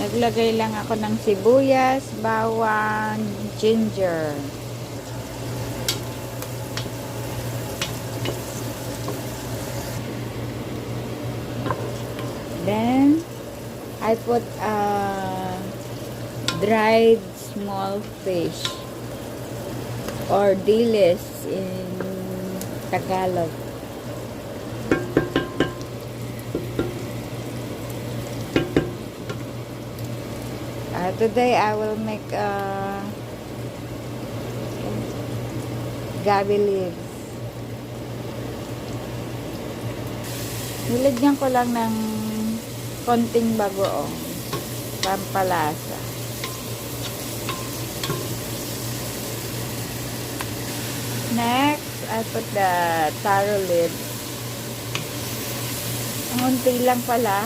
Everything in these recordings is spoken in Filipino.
Naglagay lang ako ng sibuyas, bawang, ginger. Then, I put dried small fish or dilis in Tagalog. Today I will make gabi leaves. Nilagyan ko lang ng konting bagoong pampalasa. Next, I put the taro leaves. Ang unti lang pala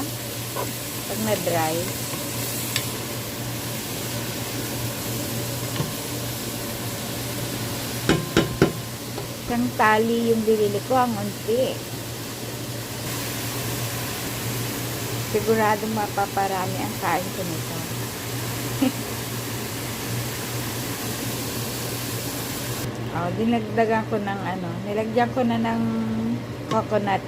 pag na-dry. Isang tali yung binili ko, ang unti. Siguradong mapaparami ang kain ko nito. Dinagdagan ko ng nilagyan ko na ng coconut